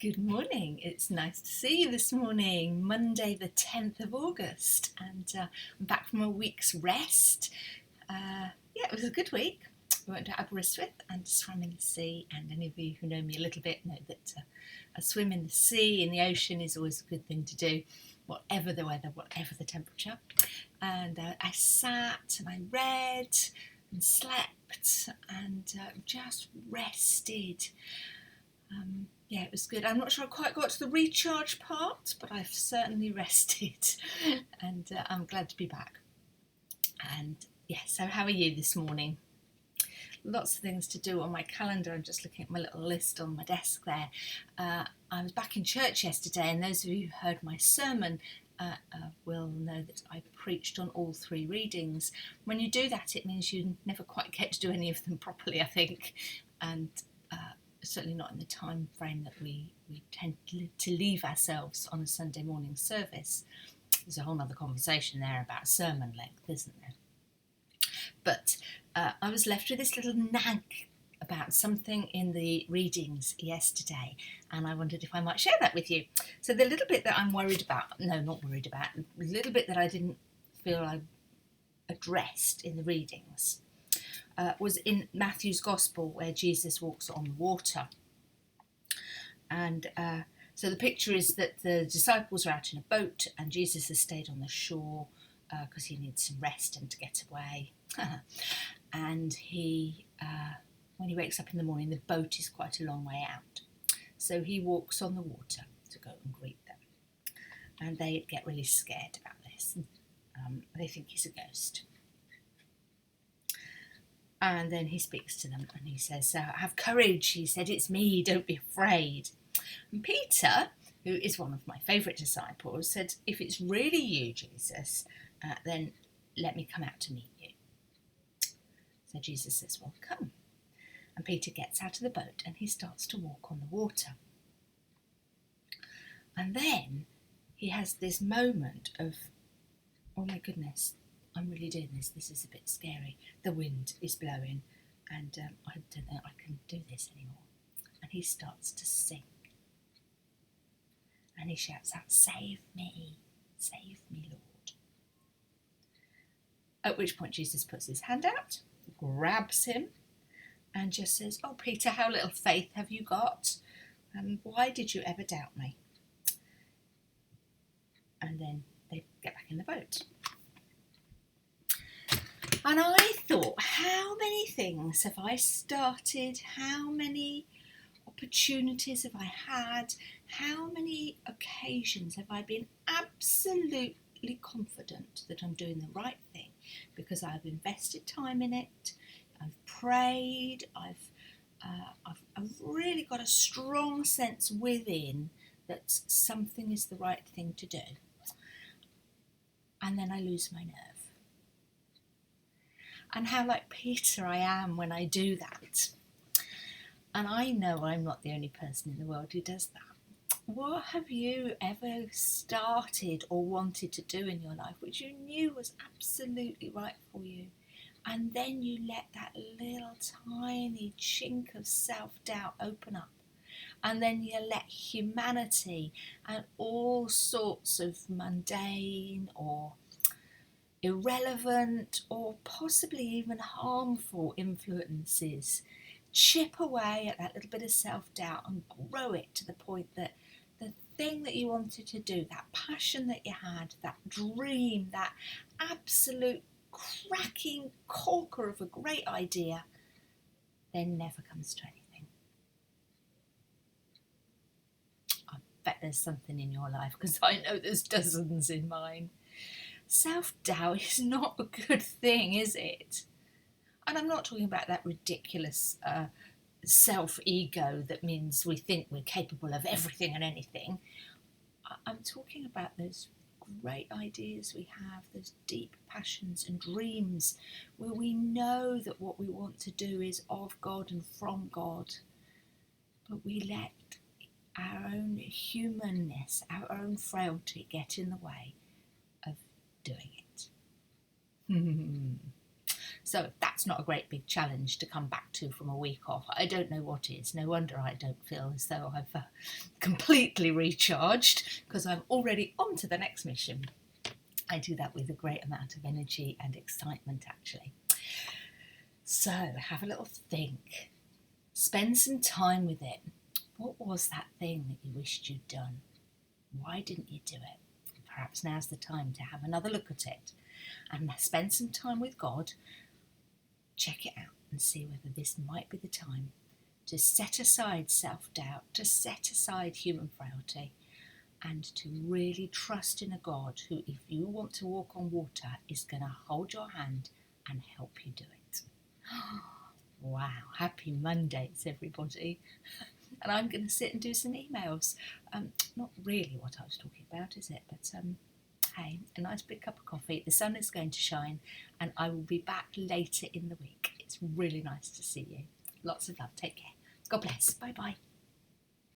Good morning. It's nice to see you this morning, Monday the 10th of August, and I'm back from a week's rest. It was a good week. We went to Aberystwyth and swam in the sea, and any of you who know me a little bit know that a swim in the sea, in the ocean, is always a good thing to do, whatever the weather, whatever the temperature. And I sat and I read and slept and just rested. It was good. I'm not sure I quite got to the recharge part, but I've certainly rested and I'm glad to be back. And so how are you this morning? Lots of things to do on my calendar. I'm just looking at my little list on my desk there. I was back in church yesterday, and those of you who heard my sermon will know that I preached on all three readings. When you do that, it means you never quite get to do any of them properly, I think, and certainly not in the time frame that we tend to leave ourselves on a Sunday morning service. There's a whole other conversation there about sermon length, isn't there? But I was left with this little nag about something in the readings yesterday, and I wondered if I might share that with you. So the little bit that I'm worried about, the little bit that I didn't feel I addressed in the readings was in Matthew's Gospel, where Jesus walks on the water. And so the picture is that the disciples are out in a boat and Jesus has stayed on the shore because he needs some rest and to get away. And when he wakes up in the morning, the boat is quite a long way out. So he walks on the water to go and greet them. And they get really scared about this. They think he's a ghost. And then he speaks to them and he says, have courage, he said, it's me, don't be afraid. And Peter, who is one of my favourite disciples, said, if it's really you, Jesus, then let me come out to meet you. So Jesus says, well, come. And Peter gets out of the boat and he starts to walk on the water. And then he has this moment of, oh my goodness, I'm really doing this. This is a bit scary. The wind is blowing and I don't think I can do this anymore. And he starts to sing. And he shouts out, save me, Lord. At which point Jesus puts his hand out, grabs him and just says, oh, Peter, how little faith have you got? And why did you ever doubt me? And then they get back in the boat. And I thought, how many things have I started? How many opportunities have I had? How many occasions have I been absolutely confident that I'm doing the right thing because I've invested time in it, I've prayed, I've really got a strong sense within that something is the right thing to do. And then I lose my nerve. And how like Peter I am when I do that. And I know I'm not the only person in the world who does that. What have you ever started or wanted to do in your life which you knew was absolutely right for you, and then you let that little tiny chink of self-doubt open up, and then you let humanity and all sorts of mundane or irrelevant or possibly even harmful influences chip away at that little bit of self-doubt and grow it to the point that the thing that you wanted to do, that passion that you had, that dream, that absolute cracking corker of a great idea, then never comes to anything. I bet there's something in your life, because I know there's dozens in mine. Self-doubt is not a good thing, is it? And I'm not talking about that ridiculous self-ego that means we think we're capable of everything and anything. I'm talking about those great ideas we have, those deep passions and dreams where we know that what we want to do is of God and from God, but we let our own humanness, our own frailty get in the way of doing it. So if that's not a great big challenge to come back to from a week off, I don't know what is. No wonder I don't feel as though I've completely recharged, because I'm already on to the next mission. I do that with a great amount of energy and excitement, actually. So have a little think. Spend some time with it. What was that thing that you wished you'd done? Why didn't you do it? Perhaps now's the time to have another look at it and spend some time with God. Check it out and see whether this might be the time to set aside self-doubt, to set aside human frailty, and to really trust in a God who, if you want to walk on water, is going to hold your hand and help you do it. Wow, happy Mondays, everybody. And I'm going to sit and do some emails. Not really what I was talking about, is it? But hey, a nice big cup of coffee. The sun is going to shine, and I will be back later in the week. It's really nice to see you. Lots of love. Take care. God bless. Bye-bye.